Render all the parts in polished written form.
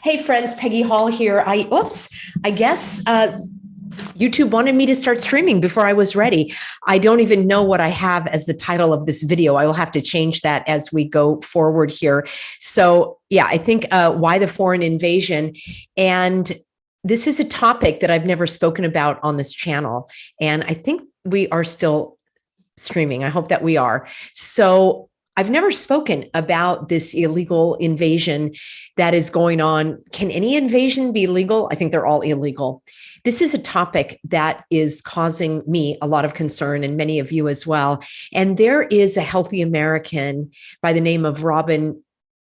Hey friends, Peggy Hall here. I guess YouTube wanted me to start streaming before I was ready. I don't even know what I have as the title of this video. I will have to change that as we go forward here. So yeah, I think why the foreign invasion? And this is a topic that I've never spoken about on this channel. And I think we are still streaming. I hope that we are. So I've never spoken about this illegal invasion that is going on. Can any invasion be legal? I think they're all illegal. This is a topic that is causing me a lot of concern and many of you as well. And there is a healthy American by the name of Robin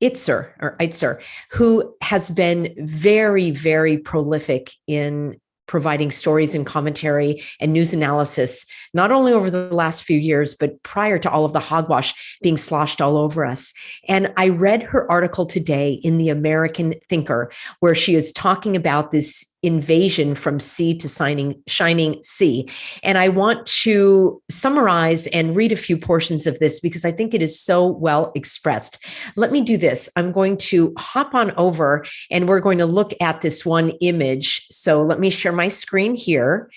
Itzer, who has been very, very prolific in providing stories and commentary and news analysis, not only over the last few years, but prior to all of the hogwash being sloshed all over us. And I read her article today in the American Thinker, where she is talking about this invasion from sea to shining sea. And I want to summarize and read a few portions of this because I think it is so well expressed. Let me do this. I'm going to hop on over and we're going to look at this one image. So let me share my screen here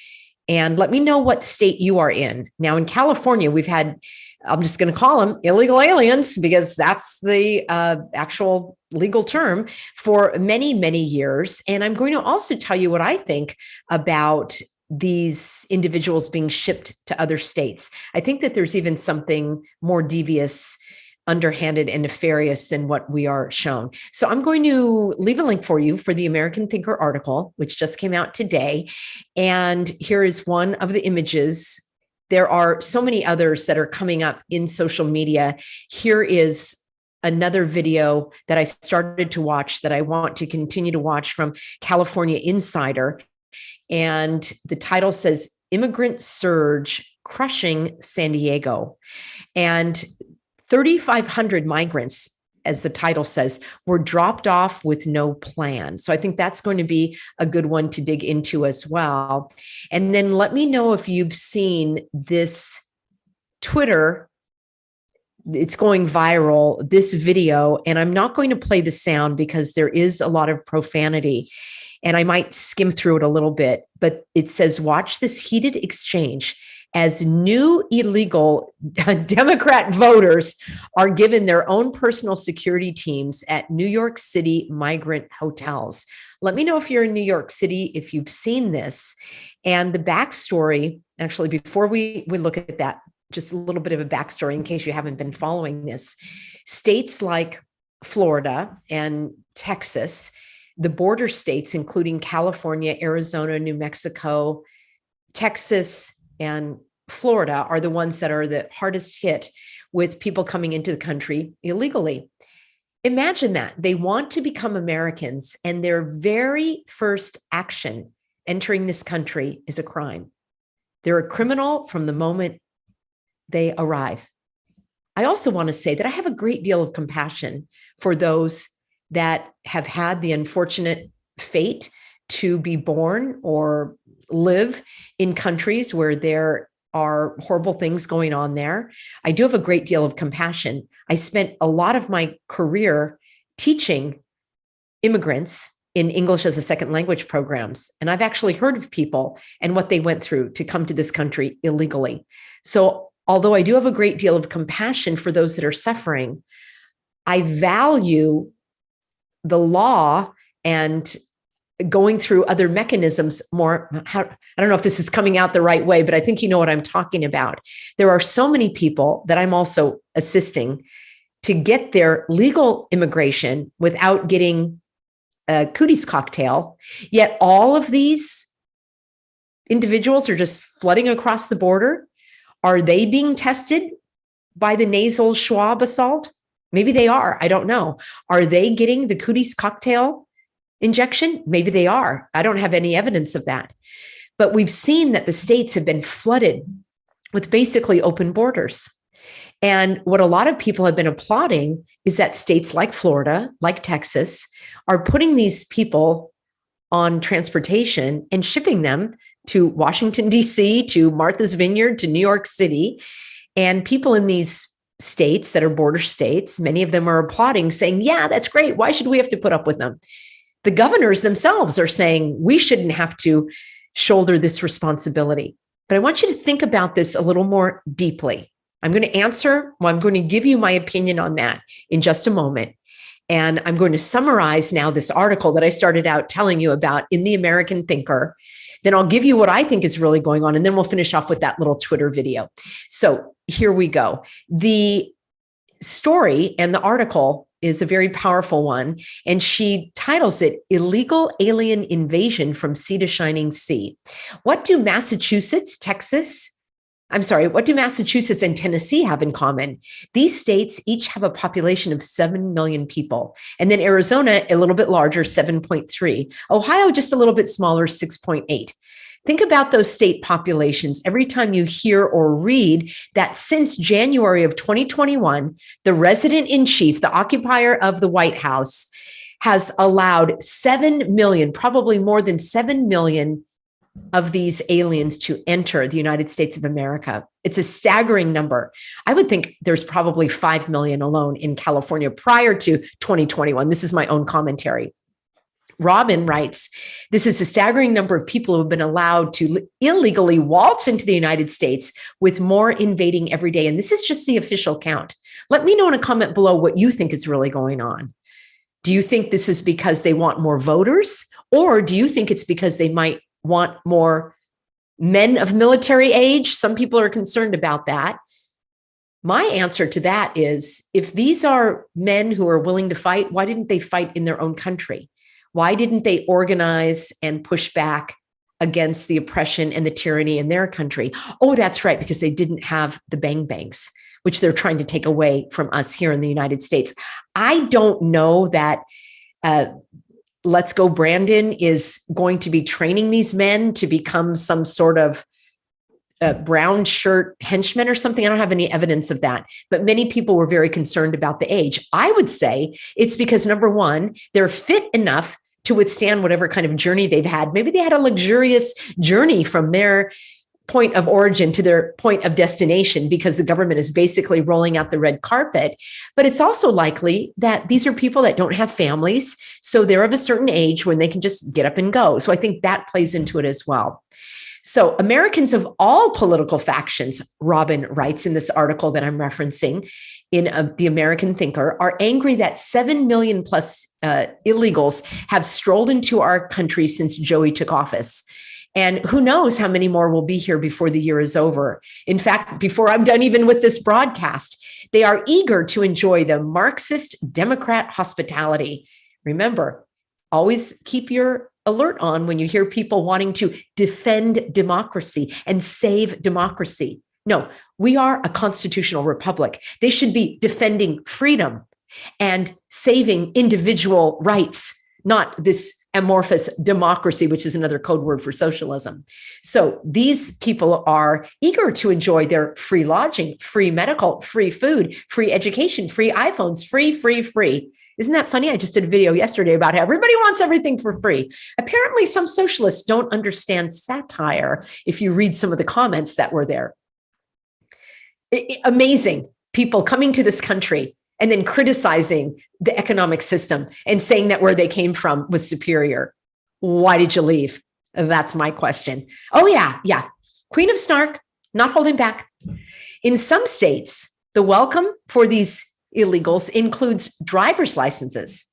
and let me know what state you are in. Now in California, we've had, I'm just going to call them illegal aliens because that's the actual legal term for many, many years. And I'm going to also tell you what I think about these individuals being shipped to other states. I think that there's even something more devious, underhanded, and nefarious than what we are shown. So I'm going to leave a link for you for the American Thinker article, which just came out today. And here is one of the images. There are so many others that are coming up in social media. Here is another video that I started to watch that I want to continue to watch from California Insider. And the title says, Immigrant Surge Crushing San Diego. And 3,500 migrants, as the title says, were dropped off with no plan. So I think that's going to be a good one to dig into as well. And then let me know if you've seen this Twitter. It's going viral, this video, and I'm not going to play the sound because there is a lot of profanity and I might skim through it a little bit, but it says, watch this heated exchange as new illegal Democrat voters are given their own personal security teams at New York City migrant hotels. Let me know if you're in New York City, if you've seen this. And the backstory, actually, before we look at that, just a little bit of a backstory in case you haven't been following this. States like Florida and Texas, the border states, including California, Arizona, New Mexico, Texas, and Florida are the ones that are the hardest hit with people coming into the country illegally. Imagine that. They want to become Americans, and their very first action entering this country is a crime. They're a criminal from the moment they arrive. I also want to say that I have a great deal of compassion for those that have had the unfortunate fate to be born or live in countries where there are horrible things going on there. I do have a great deal of compassion. I spent a lot of my career teaching immigrants in English as a second language programs. And I've actually heard of people and what they went through to come to this country illegally. So although I do have a great deal of compassion for those that are suffering, I value the law and going through other mechanisms more. I don't know if this is coming out the right way, but I think you know what I'm talking about. There are so many people that I'm also assisting to get their legal immigration without getting a cooties cocktail. Yet all of these individuals are just flooding across the border. Are they being tested by the nasal swab assault? Maybe they are. I don't know. Are they getting the cooties cocktail injection? Maybe they are. I don't have any evidence of that. But we've seen that the states have been flooded with basically open borders. And what a lot of people have been applauding is that states like Florida, like Texas, are putting these people on transportation and shipping them to Washington, D.C., to Martha's Vineyard, to New York City. And people in these states that are border states, many of them are applauding, saying, yeah, that's great. Why should we have to put up with them? The governors themselves are saying we shouldn't have to shoulder this responsibility. But I want you to think about this a little more deeply. I'm going to give you my opinion on that in just a moment. And I'm going to summarize now this article that I started out telling you about in the American Thinker. Then I'll give you what I think is really going on, and then we'll finish off with that little Twitter video. So here we go. The story and the article is a very powerful one, and she titles it Illegal Alien Invasion from Sea to Shining Sea. What do Massachusetts and Tennessee have in common? These states each have a population of 7 million people. And then Arizona, a little bit larger, 7.3. Ohio, just a little bit smaller, 6.8. Think about those state populations every time you hear or read that since January of 2021, the resident in chief, the occupier of the White House, has allowed 7 million, probably more than 7 million of these aliens to enter the United States of America. It's a staggering number. I would think there's probably 5 million alone in California prior to 2021. This is my own commentary. Robin writes, this is a staggering number of people who have been allowed to illegally waltz into the United States, with more invading every day. And this is just the official count. Let me know in a comment below what you think is really going on. Do you think this is because they want more voters? Or do you think it's because they might want more men of military age? Some people are concerned about that. My answer to that is, if these are men who are willing to fight, why didn't they fight in their own country? Why didn't they organize and push back against the oppression and the tyranny in their country? Oh, that's right, because they didn't have the bang bangs, which they're trying to take away from us here in the United States. I don't know that Let's Go Brandon is going to be training these men to become some sort of brown shirt henchmen or something. I don't have any evidence of that, but many people were very concerned about the age. I would say it's because, number one, they're fit enough to withstand whatever kind of journey they've had. Maybe they had a luxurious journey from their point of origin to their point of destination because the government is basically rolling out the red carpet. But it's also likely that these are people that don't have families, so they're of a certain age when they can just get up and go. So I think that plays into it as well. So Americans of all political factions, Robin writes in this article that I'm referencing in the American Thinker, are angry that 7 million plus illegals have strolled into our country since Joey took office. And who knows how many more will be here before the year is over. In fact, before I'm done even with this broadcast, they are eager to enjoy the Marxist Democrat hospitality. Remember, always keep your alert on when you hear people wanting to defend democracy and save democracy. No, we are a constitutional republic. They should be defending freedom and saving individual rights, not this amorphous democracy, which is another code word for socialism. So these people are eager to enjoy their free lodging, free medical, free food, free education, free iPhones, free. Isn't that funny? I just did a video yesterday about how everybody wants everything for free. Apparently, some socialists don't understand satire if you read some of the comments that were there. Amazing people coming to this country and then criticizing the economic system and saying that where they came from was superior. Why did you leave? That's my question. Oh, yeah. Queen of Snark, not holding back. In some states, the welcome for these illegals includes driver's licenses,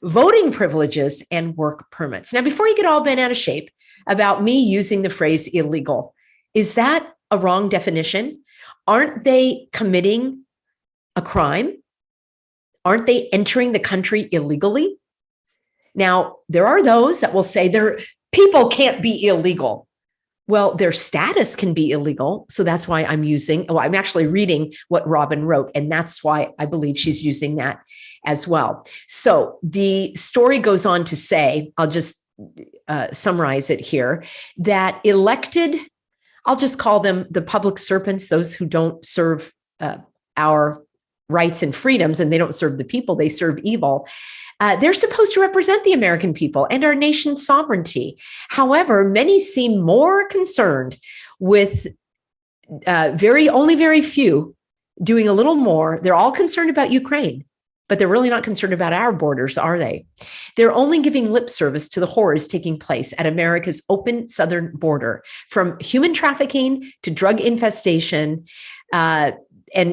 voting privileges, and work permits. Now, before you get all bent out of shape about me using the phrase illegal, is that a wrong definition? Aren't they committing a crime? Aren't they entering the country illegally? Now, there are those that will say people can't be illegal. Well, their status can be illegal. So that's why I'm actually reading what Robin wrote, and that's why I believe she's using that as well. So the story goes on to say, I'll just summarize it here, that elected, I'll just call them the public servants, those who don't serve our rights and freedoms, and they don't serve the people, they serve evil. They're supposed to represent the American people and our nation's sovereignty. However, many seem more concerned with very few doing a little more. They're all concerned about Ukraine. but they're really not concerned about our borders, are they? They're only giving lip service to the horrors taking place at America's open southern border, from human trafficking to drug infestation, and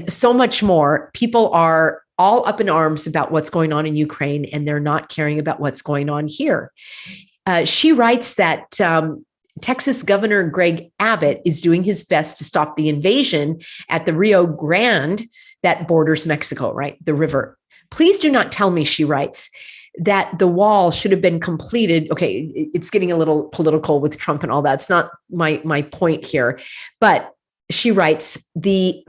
so much more. People are all up in arms about what's going on in Ukraine, and they're not caring about what's going on here. She writes that Texas Governor Greg Abbott is doing his best to stop the invasion at the Rio Grande that borders Mexico, right? The river. Please do not tell me, she writes, that the wall should have been completed. Okay, it's getting a little political with Trump and all that. It's not my point here. But she writes, the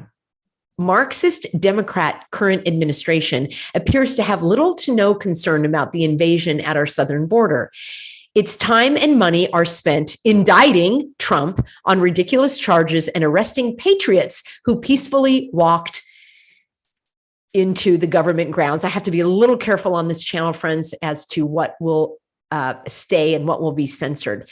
Marxist Democrat current administration appears to have little to no concern about the invasion at our southern border. Its time and money are spent indicting Trump on ridiculous charges and arresting patriots who peacefully walked into the government grounds. I have to be a little careful on this channel, friends, as to what will stay and what will be censored.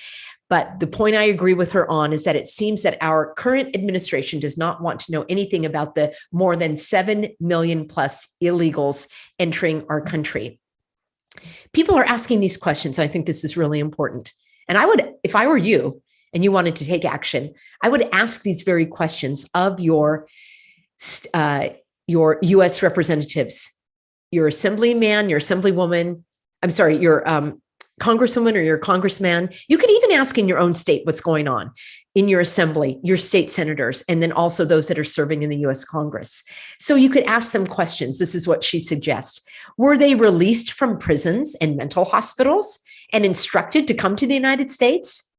But the point I agree with her on is that it seems that our current administration does not want to know anything about the more than 7 million plus illegals entering our country. People are asking these questions, and I think this is really important. And I would, if I were you and you wanted to take action, I would ask these very questions of your U.S. representatives, your assemblyman, your assemblywoman, I'm sorry, your congresswoman or your congressman. You could even ask in your own state what's going on in your assembly, your state senators, and then also those that are serving in the U.S. Congress. So you could ask them questions. This is what she suggests. Were they released from prisons and mental hospitals and instructed to come to the United States?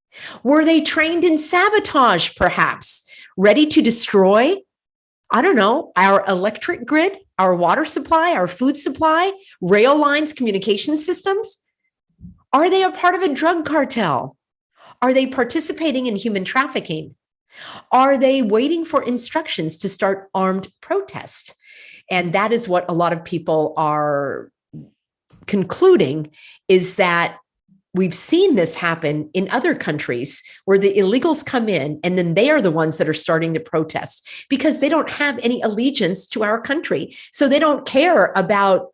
Were they trained in sabotage, perhaps, ready to destroy, I don't know, our electric grid, our water supply, our food supply, rail lines, communication systems? Are they a part of a drug cartel? Are they participating in human trafficking? Are they waiting for instructions to start armed protest? And that is what a lot of people are concluding, is that we've seen this happen in other countries where the illegals come in and then they are the ones that are starting to protest because they don't have any allegiance to our country. So they don't care about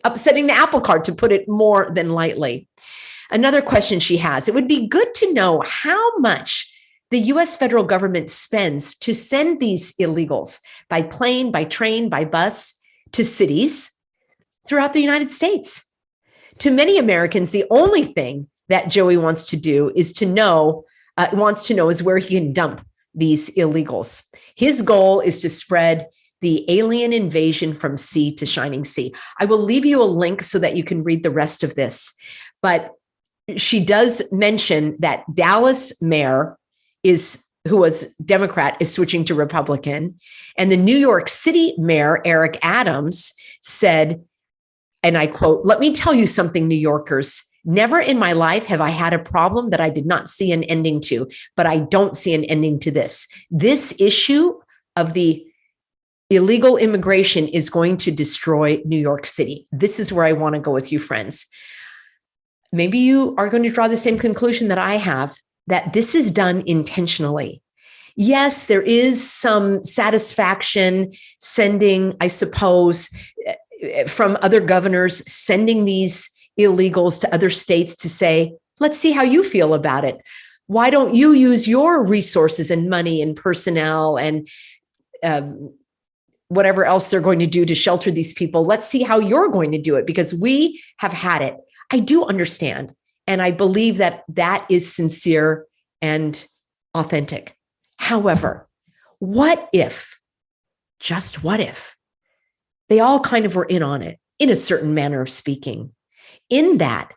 upsetting the apple cart, to put it more than lightly. Another question she has, it would be good to know how much the US federal government spends to send these illegals by plane, by train, by bus to cities throughout the United States. To many Americans, the only thing that Joey wants to do is to know, is where he can dump these illegals. His goal is to spread the alien invasion from sea to shining sea. I will leave you a link so that you can read the rest of this. But she does mention that Dallas mayor who was Democrat, is switching to Republican. And the New York City mayor, Eric Adams, said, and I quote, "Let me tell you something, New Yorkers. Never in my life have I had a problem that I did not see an ending to, but I don't see an ending to this. This issue of the illegal immigration is going to destroy New York City. This is where I want to go with you, friends." Maybe you are going to draw the same conclusion that I have, that this is done intentionally. Yes, there is some satisfaction sending, I suppose, from other governors, sending these illegals to other states to say, let's see how you feel about it. Why don't you use your resources and money and personnel and whatever else they're going to do to shelter these people? Let's see how you're going to do it, because we have had it. I do understand. And I believe that that is sincere and authentic. However, what if, just what if, they all kind of were in on it, in a certain manner of speaking, in that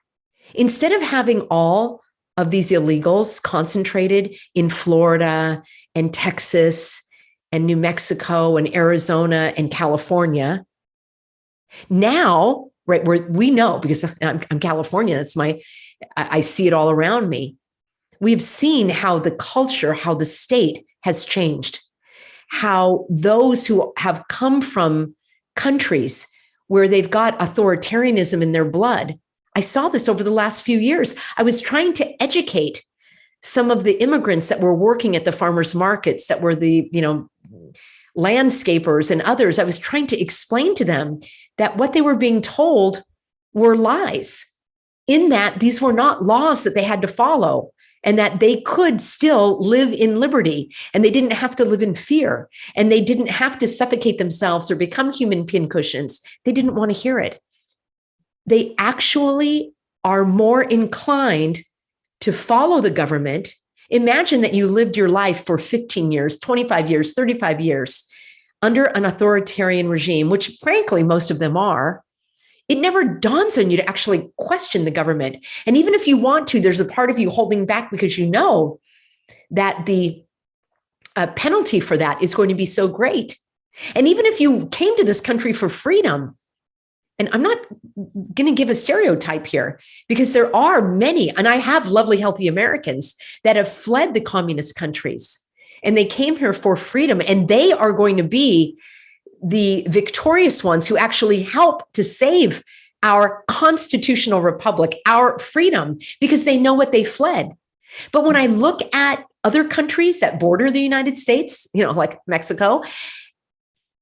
instead of having all of these illegals concentrated in Florida and Texas and New Mexico and Arizona and California, now, right, where we know, because I'm California, I see it all around me. We've seen how the culture, how the state has changed, how those who have come from countries where they've got authoritarianism in their blood. I saw this over the last few years. I was trying to educate some of the immigrants that were working at the farmers markets, that were the, landscapers and others. I was trying to explain to them that what they were being told were lies, in that these were not laws that they had to follow, and that they could still live in liberty, and they didn't have to live in fear, and they didn't have to suffocate themselves or become human pincushions. They didn't want to hear it. They actually are more inclined to follow the government. Imagine that you lived your life for 15 years, 25 years, 35 years under an authoritarian regime, which frankly, most of them are. It never dawns on you to actually question the government. And even if you want to, there's a part of you holding back because you know that the penalty for that is going to be so great. And even if you came to this country for freedom, and I'm not going to give a stereotype here, because there are many, and I have lovely, healthy Americans that have fled the communist countries, and they came here for freedom, and they are going to be the victorious ones who actually help to save our constitutional republic, our freedom, because they know what they fled. But when I look at other countries that border the United States, like Mexico,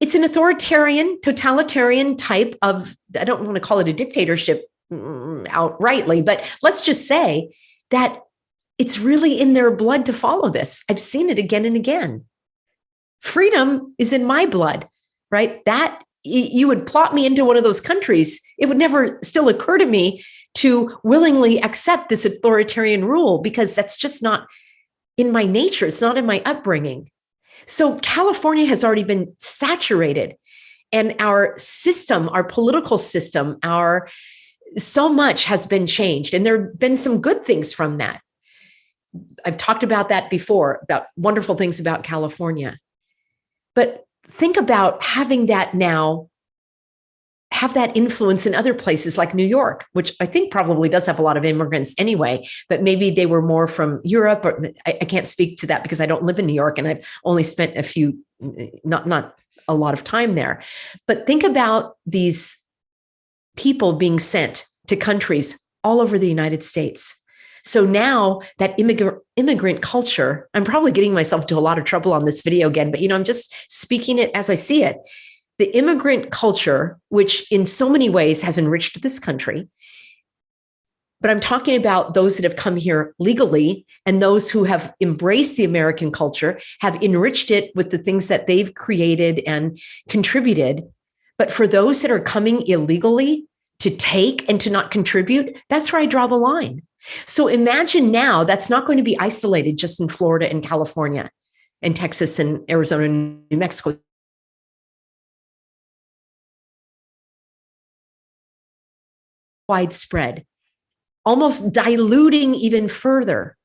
it's an authoritarian, totalitarian type of, I don't want to call it a dictatorship outrightly, but let's just say that it's really in their blood to follow this. I've seen it again and again. Freedom is in my blood, right? That you would plot me into one of those countries, it would never still occur to me to willingly accept this authoritarian rule, because that's just not in my nature. It's not in my upbringing. So California has already been saturated, and our system, our political system, so much has been changed, and there have been some good things from that. I've talked about that before, about wonderful things about California. But think about having that now, have that influence in other places like New York, which I think probably does have a lot of immigrants anyway, but maybe they were more from Europe, or I can't speak to that because I don't live in New York, and I've only spent not a lot of time there. But think about these people being sent to countries all over the United States. So now that immigrant culture, I'm probably getting myself into a lot of trouble on this video again, but I'm just speaking it as I see it. The immigrant culture, which in so many ways has enriched this country, but I'm talking about those that have come here legally, and those who have embraced the American culture, have enriched it with the things that they've created and contributed. But for those that are coming illegally to take and to not contribute, that's where I draw the line. So imagine now that's not going to be isolated just in Florida and California and Texas and Arizona and New Mexico. Widespread, almost diluting even further.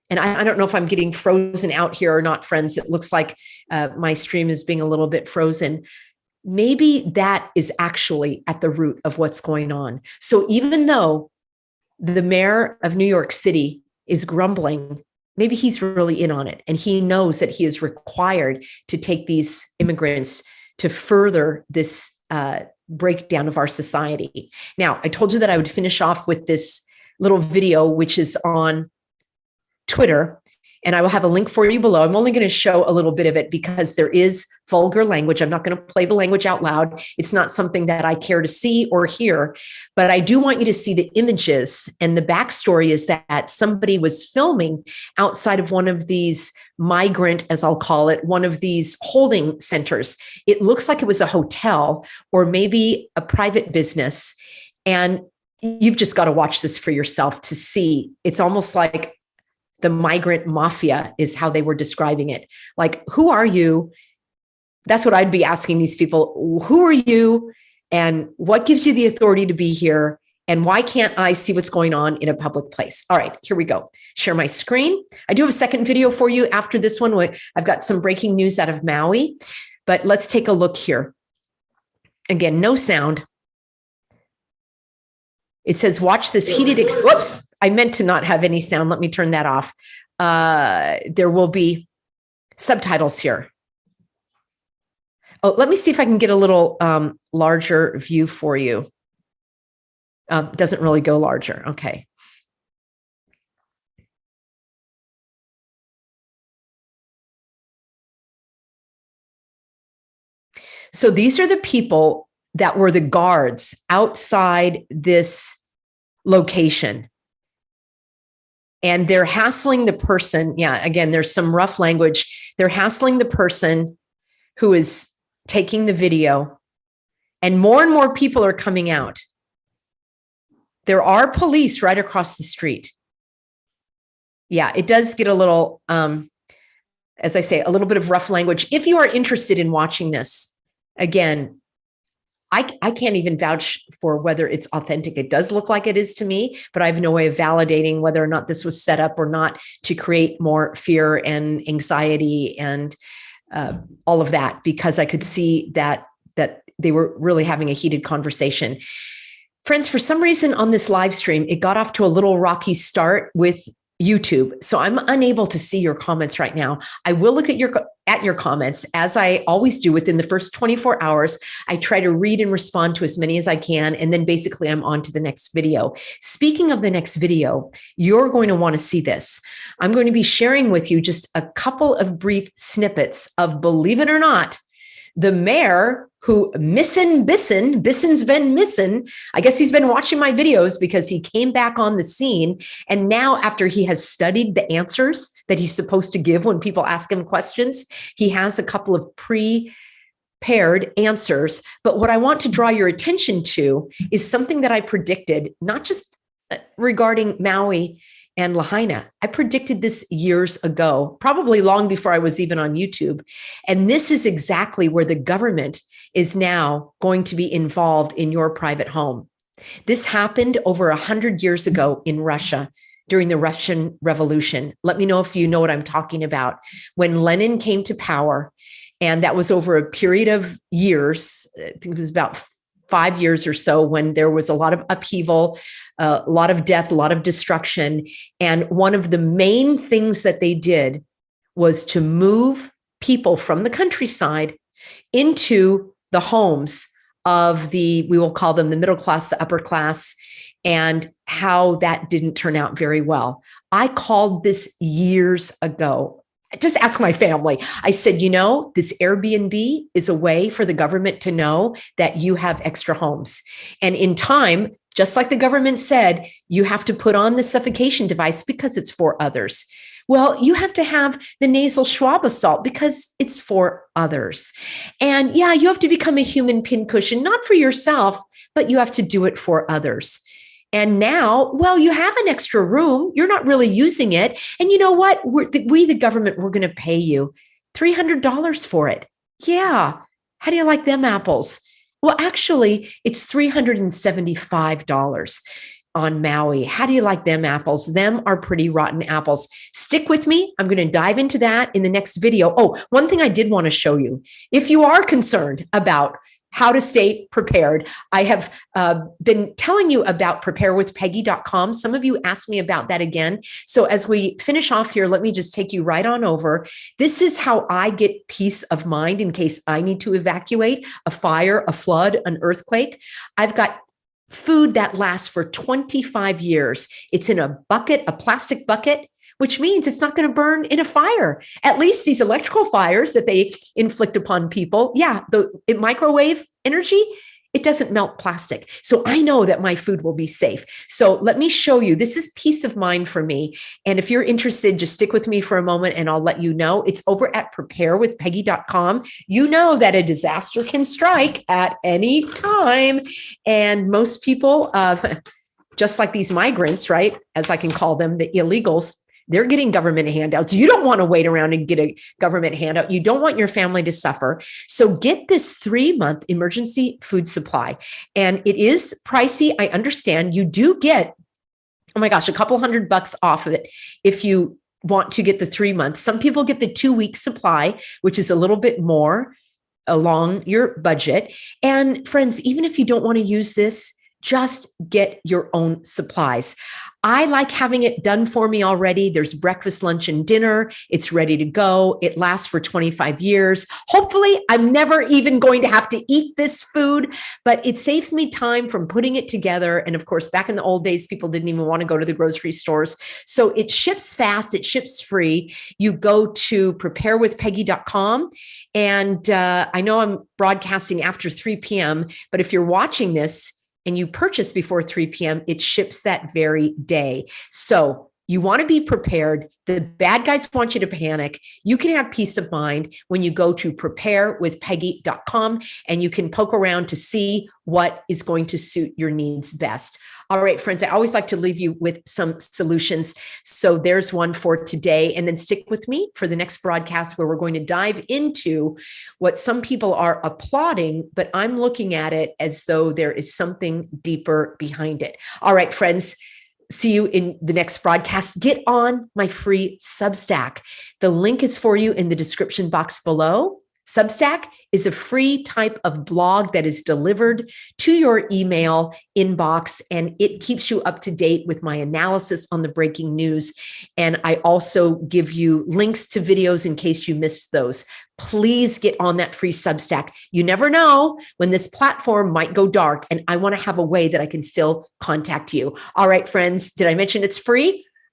And I don't know if I'm getting frozen out here or not, friends. It looks like my stream is being a little bit frozen. Maybe that is actually at the root of what's going on. So even though the mayor of New York City is grumbling, maybe he's really in on it, and he knows that he is required to take these immigrants to further this breakdown of our society. Now, I told you that I would finish off with this little video, which is on Twitter, and I will have a link for you below. I'm only going to show a little bit of it because there is vulgar language. I'm not going to play the language out loud. It's not something that I care to see or hear, but I do want you to see the images. And the backstory is that somebody was filming outside of one of these migrant, as I'll call it, one of these holding centers. It looks like it was a hotel or maybe a private business. And you've just got to watch this for yourself to see. It's almost like the migrant mafia is how they were describing it. Like, who are you? That's what I'd be asking these people. Who are you? And what gives you the authority to be here? And why can't I see what's going on in a public place? All right, here we go. Share my screen. I do have a second video for you after this one. I've got some breaking news out of Maui, but let's take a look here. Again, no sound. It says, watch this heated, whoops, I meant to not have any sound. Let me turn that off. There will be subtitles here. Oh, let me see if I can get a little larger view for you. Doesn't really go larger. Okay. So these are the people that were the guards outside this location. And they're hassling the person. Yeah, again, there's some rough language. They're hassling the person who is taking the video, and more people are coming out. There are police right across the street. Yeah, it does get a little, as I say, a little bit of rough language. If you are interested in watching this, again, I can't even vouch for whether it's authentic. It does look like it is to me, but I have no way of validating whether or not this was set up or not to create more fear and anxiety and all of that, because I could see that they were really having a heated conversation. Friends, for some reason on this live stream, it got off to a little rocky start with YouTube. So I'm unable to see your comments right now. I will look at your comments, as I always do within the first 24 hours. I try to read and respond to as many as I can. And then basically I'm on to the next video. Speaking of the next video, you're going to want to see this. I'm going to be sharing with you just a couple of brief snippets of, believe it or not, the mayor who Bissen's been missing. I guess he's been watching my videos because he came back on the scene. And now, after he has studied the answers that he's supposed to give when people ask him questions, he has a couple of prepared answers. But what I want to draw your attention to is something that I predicted, not just regarding Maui and Lahaina. I predicted this years ago, probably long before I was even on YouTube. And this is exactly where the government is now going to be involved in your private home. This happened over 100 years ago in Russia during the Russian Revolution. Let me know if you know what I'm talking about. When Lenin came to power, and that was over a period of years, I think it was about 5 years or so, when there was a lot of upheaval, a lot of death, a lot of destruction. And one of the main things that they did was to move people from the countryside into the homes of we will call them the middle class, the upper class, and how that didn't turn out very well. I called this years ago. Just ask my family. I said, this Airbnb is a way for the government to know that you have extra homes. And in time, just like the government said, you have to put on the suffocation device because it's for others. Well, you have to have the nasal swab assault because it's for others. And yeah, you have to become a human pincushion, not for yourself, but you have to do it for others. And now, well, you have an extra room. You're not really using it. And you know what? We, the government, we're going to pay you $300 for it. Yeah. How do you like them apples? Well, actually, it's $375 on Maui. How do you like them apples? Them are pretty rotten apples. Stick with me. I'm going to dive into that in the next video. Oh, one thing I did want to show you. If you are concerned about how to stay prepared, I have been telling you about preparewithpeggy.com. Some of you asked me about that again. So as we finish off here, let me just take you right on over. This is how I get peace of mind in case I need to evacuate a fire, a flood, an earthquake. I've got food that lasts for 25 years. It's in a bucket, a plastic bucket, which means it's not going to burn in a fire. At least these electrical fires that they inflict upon people. Yeah, the microwave energy, it doesn't melt plastic. So I know that my food will be safe. So let me show you. This is peace of mind for me. And if you're interested, just stick with me for a moment and I'll let you know. It's over at preparewithpeggy.com. You know that a disaster can strike at any time. And most people, just like these migrants, right, as I can call them, the illegals, they're getting government handouts. You don't want to wait around and get a government handout. You don't want your family to suffer. So get this 3-month emergency food supply. And it is pricey. I understand. You do get, oh my gosh, a couple $100 off of it if you want to get the 3 months. Some people get the 2-week supply, which is a little bit more along your budget. And friends, even if you don't want to use this, just get your own supplies. I like having it done for me already. There's breakfast, lunch, and dinner. It's ready to go. It lasts for 25 years. Hopefully, I'm never even going to have to eat this food, but it saves me time from putting it together. And of course, back in the old days, people didn't even want to go to the grocery stores. So it ships fast. It ships free. You go to preparewithpeggy.com. And I know I'm broadcasting after 3 p.m., but if you're watching this and you purchase before 3 p.m., it ships that very day. So you want to be prepared. The bad guys want you to panic. You can have peace of mind when you go to preparewithpeggy.com, and you can poke around to see what is going to suit your needs best. All right, friends, I always like to leave you with some solutions. So there's one for today. And then stick with me for the next broadcast, where we're going to dive into what some people are applauding, but I'm looking at it as though there is something deeper behind it. All right, friends, see you in the next broadcast. Get on my free Substack. The link is for you in the description box below. Substack is a free type of blog that is delivered to your email inbox, and it keeps you up to date with my analysis on the breaking news. And I also give you links to videos in case you missed those. Please get on that free Substack. You never know when this platform might go dark, and I want to have a way that I can still contact you. All right, friends, did I mention it's free?